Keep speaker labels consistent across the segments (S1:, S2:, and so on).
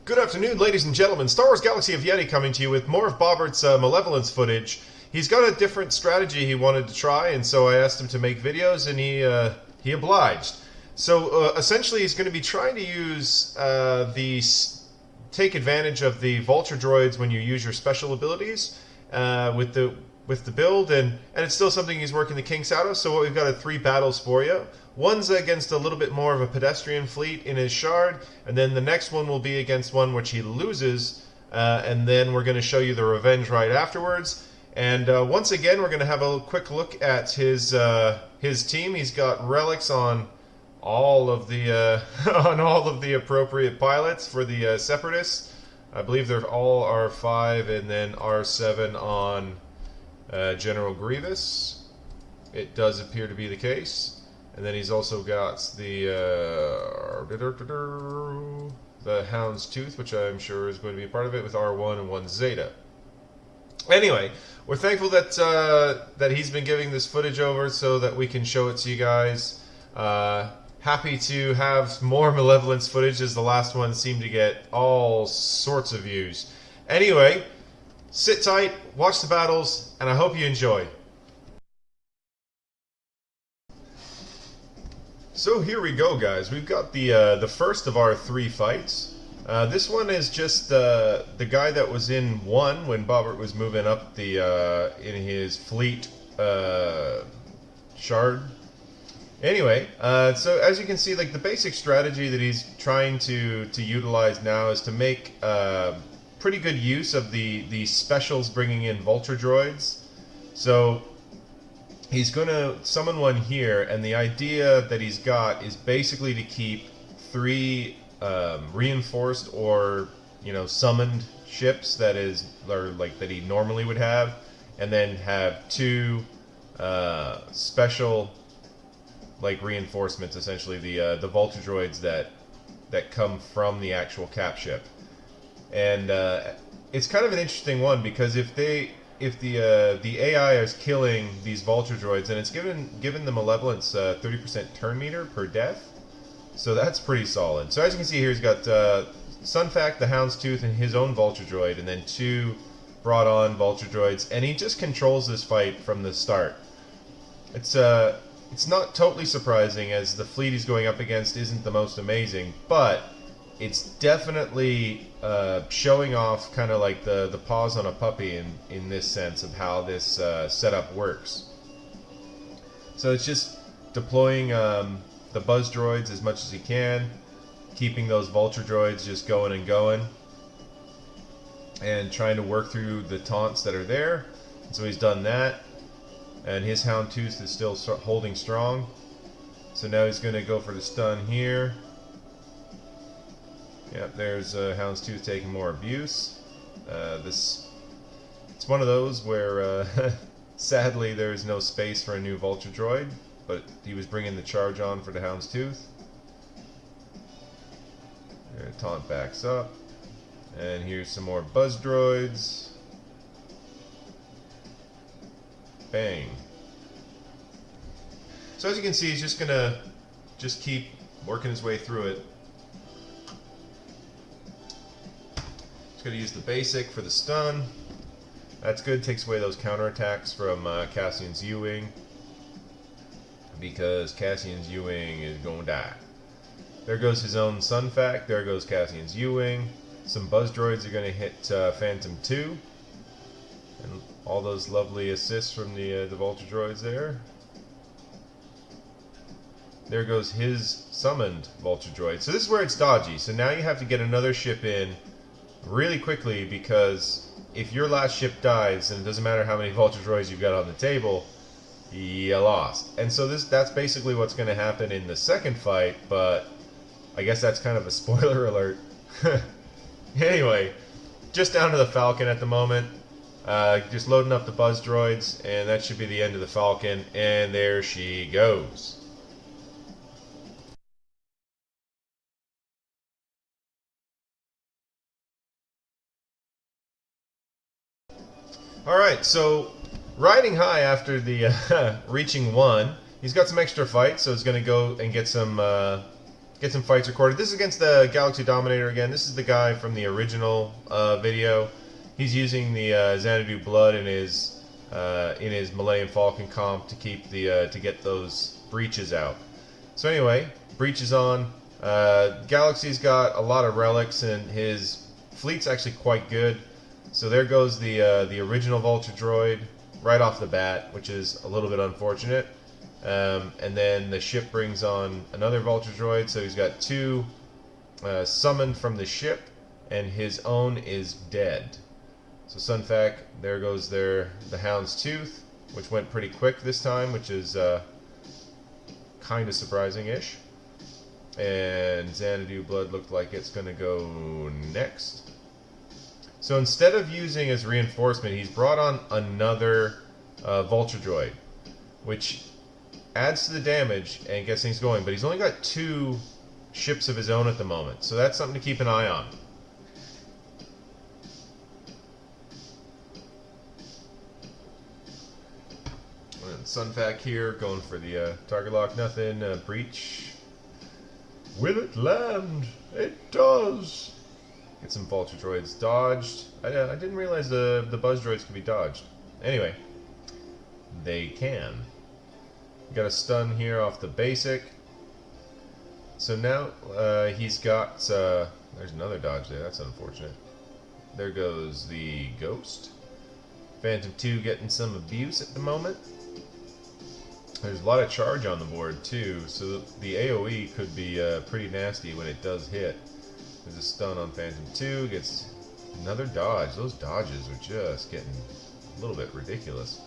S1: Good afternoon, ladies and gentlemen. Star Wars Galaxy of Yeti coming to you with more of Bobert's Malevolence footage. He's got a different strategy he wanted to try, and so I asked him to make videos, and he obliged. So essentially, he's going to be trying to use take advantage of the Vulture droids when you use your special abilities with the build, and it's still something he's working the kinks out of. So we've got 3 battles for you. One's against a little bit more of a pedestrian fleet in his shard, and then the next one will be against one which he loses, and then we're going to show you the revenge right afterwards. And once again, we're going to have a quick look at his team. He's got relics on all of the on all of the appropriate pilots for the Separatists. I believe they're all R5 and then R7 on General Grievous. It does appear to be the case. And then he's also got the Hound's Tooth, which I'm sure is going to be a part of it, with R1 and 1 Zeta. Anyway, we're thankful that that he's been giving this footage over so that we can show it to you guys. Happy to have more Malevolence footage, as the last one seemed to get all sorts of views. Anyway, sit tight, watch the battles, and I hope you enjoy. So here we go, guys. We've got the first of our 3 fights. This one is just the guy that was in 1 when Bobert was moving up the in his fleet shard. Anyway, so as you can see, like the basic strategy that he's trying to utilize now is to make pretty good use of the specials bringing in Vulture droids. So he's going to summon one here, and the idea that he's got is basically to keep 3 reinforced or summoned ships that he normally would have, and then have 2 special reinforcements, essentially the Vulture droids that come from the actual cap ship. And it's kind of an interesting one, because if the AI is killing these Vulture droids, and it's given the Malevolence 30% turn meter per death, so that's pretty solid. So as you can see here, he's got Sunfac, the Hound's Tooth, and his own Vulture droid, and then 2 brought on Vulture droids, and he just controls this fight from the start. It's not totally surprising, as the fleet he's going up against isn't the most amazing, but it's definitely showing off kind of like the paws on a puppy in this sense of how this setup works. So it's just deploying the buzz droids as much as he can, keeping those Vulture droids just going and going, and trying to work through the taunts that are there. So he's done that, and his Hound Tooth is still holding strong. So now he's going to go for the stun here. Yep, there's Hound's Tooth taking more abuse. It's one of those where sadly there's no space for a new Vulture droid, but he was bringing the charge on for the Hound's Tooth. There, taunt backs up, and here's some more buzz droids. Bang. So as you can see, he's just gonna keep working his way through it. Going to use the basic for the stun. That's good. Takes away those counterattacks from Cassian's U-Wing, because Cassian's U-Wing is going to die. There goes his own Sunfac. There goes Cassian's U-Wing. Some buzz droids are going to hit Phantom 2. And all those lovely assists from the Vulture droids there. There goes his summoned Vulture droid. So this is where it's dodgy. So now you have to get another ship in really quickly, because if your last ship dies, and it doesn't matter how many Vulture droids you've got on the table, you lost. And so that's basically what's going to happen in the second fight, but I guess that's kind of a spoiler alert. Anyway, just down to the Falcon at the moment. Just loading up the buzz droids, and that should be the end of the Falcon, and there she goes. Alright, so riding high after the reaching 1, he's got some extra fights, so he's going to go and get some get some fights recorded. This is against the Galaxy Dominator again. This is the guy from the original video. He's using the Xanadu Blood in his Millennium Falcon comp to keep the to get those breaches out. So anyway, breach is on. Galaxy's got a lot of relics, and his fleet's actually quite good. So there goes the original Vulture droid right off the bat, which is a little bit unfortunate. And then the ship brings on another Vulture droid, so he's got two summoned from the ship, and his own is dead. So Sunfac, there goes the Hound's Tooth, which went pretty quick this time, which is kind of surprising-ish. And Xanadu Blood looked like it's going to go next. So instead of using as reinforcement, he's brought on another Vulture droid, which adds to the damage and gets things going, but he's only got 2 ships of his own at the moment, so that's something to keep an eye on. And Sunfac here, going for the target lock, nothing, breach. Will it land? It does! Get some Vulture droids dodged. I didn't realize the buzz droids could be dodged. Anyway, they can. Got a stun here off the basic. So now he's got... there's another dodge there. That's unfortunate. There goes the Ghost. Phantom 2 getting some abuse at the moment. There's a lot of charge on the board too, so the AoE could be pretty nasty when it does hit. There's a stun on Phantom 2. Gets another dodge. Those dodges are just getting a little bit ridiculous.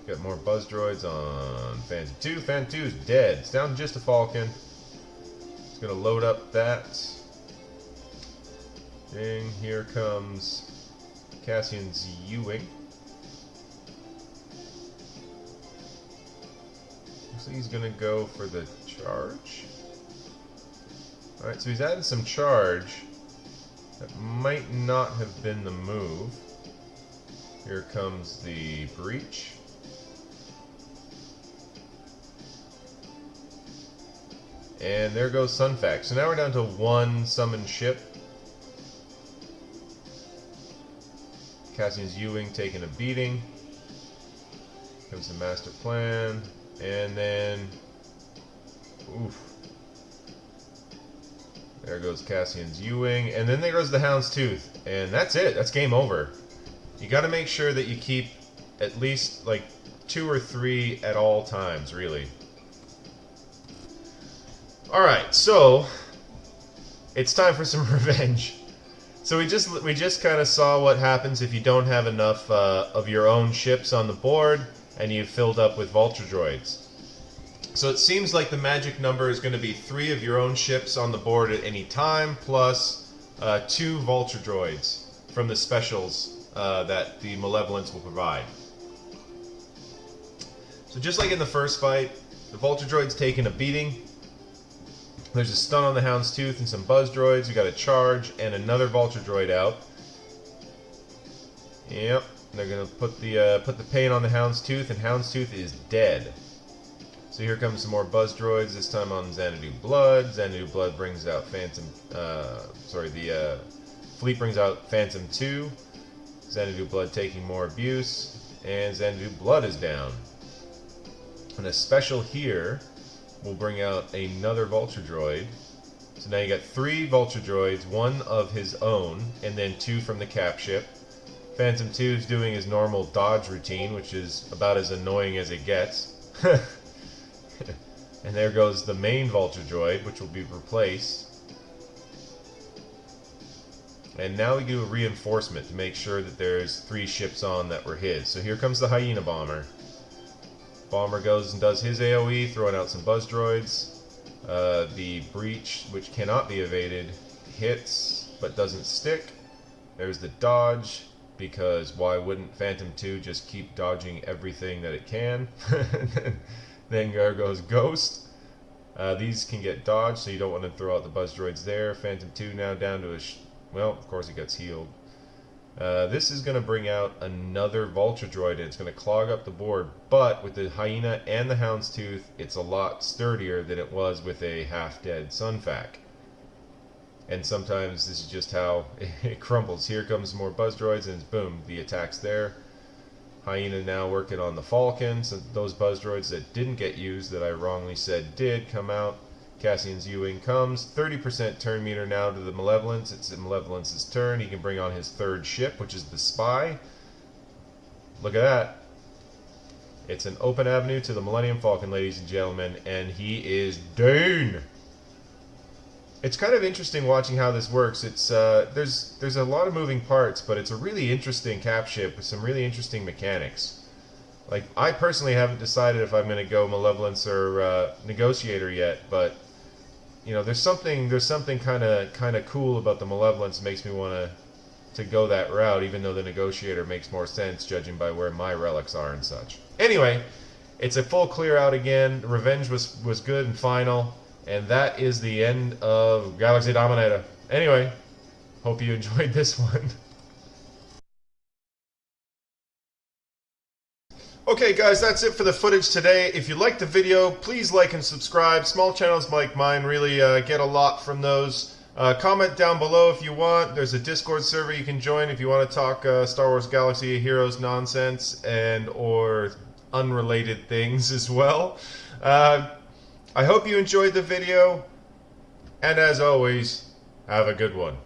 S1: Got more buzz droids on Phantom 2. Phantom 2 is dead. It's down to just a Falcon. It's going to load up that. Ding. Here comes Cassian's U-Wing. Looks like he's going to go for the charge. Alright, so he's adding some charge. That might not have been the move. Here comes the breach. And there goes Sunfac. So now we're down to 1 summoned ship. Cassian's U-Wing taking a beating. Comes the master plan. And then... oof. There goes Cassian's U-Wing. And then there goes the Hound's Tooth. And that's it. That's game over. You got to make sure that you keep at least like 2 or 3 at all times, really. Alright, so it's time for some revenge. So we just kind of saw what happens if you don't have enough of your own ships on the board and you've filled up with Vulture droids. So it seems like the magic number is going to be 3 of your own ships on the board at any time, plus 2 Vulture droids from the specials that the Malevolence will provide. So just like in the first fight, the Vulture droid's taking a beating. There's a stun on the Hound's Tooth and some buzz droids. We got a charge and another Vulture droid out. Yep, they're gonna put the pain on the Hound's Tooth, and Hound's Tooth is dead. So here comes some more buzz droids. This time on Xanadu Blood. Xanadu Blood brings out Phantom. The fleet brings out Phantom 2. Xanadu Blood taking more abuse, and Xanadu Blood is down. And a special here will bring out another Vulture droid. So now you got 3 Vulture droids, 1 of his own, and then 2 from the cap ship. Phantom 2 is doing his normal dodge routine, which is about as annoying as it gets. And there goes the main Vulture droid, which will be replaced. And now we do a reinforcement to make sure that there's 3 ships on that were his. So here comes the Hyena Bomber. Bomber goes and does his AoE, throwing out some buzz droids. The breach, which cannot be evaded, hits but doesn't stick. There's the dodge, because why wouldn't Phantom 2 just keep dodging everything that it can? Then there goes Ghost. These can get dodged, so you don't want to throw out the buzz droids there. Phantom 2 now down to well, of course it gets healed. This is going to bring out another Vulture droid, and it's going to clog up the board, but with the Hyena and the Houndstooth, it's a lot sturdier than it was with a half-dead Sunfac. And sometimes this is just how it crumbles. Here comes more Buzz droids, and boom, the attack's there. Hyena now working on the Falcon, so those Buzz droids that didn't get used, that I wrongly said did, come out. Cassian's U-Wing comes. 30% turn meter now to the Malevolence. It's Malevolence's turn. He can bring on his third ship, which is the Spy. Look at that. It's an open avenue to the Millennium Falcon, ladies and gentlemen, and he is down. It's kind of interesting watching how this works. It's there's a lot of moving parts, but it's a really interesting cap ship with some really interesting mechanics. Like, I personally haven't decided if I'm going to go Malevolence or Negotiator yet, but you know, there's something kind of cool about the Malevolence. Makes me want to go that route, even though the Negotiator makes more sense judging by where my relics are and such. Anyway, it's a full clear out again. Revenge was good and final. And that is the end of Galaxy Dominator. Anyway, hope you enjoyed this one. Okay guys, that's it for the footage today. If you liked the video, please like and subscribe. Small channels like mine really get a lot from those. Comment down below if you want. There's a Discord server you can join if you want to talk Star Wars Galaxy of Heroes nonsense and or unrelated things as well. I hope you enjoyed the video, and as always, have a good one.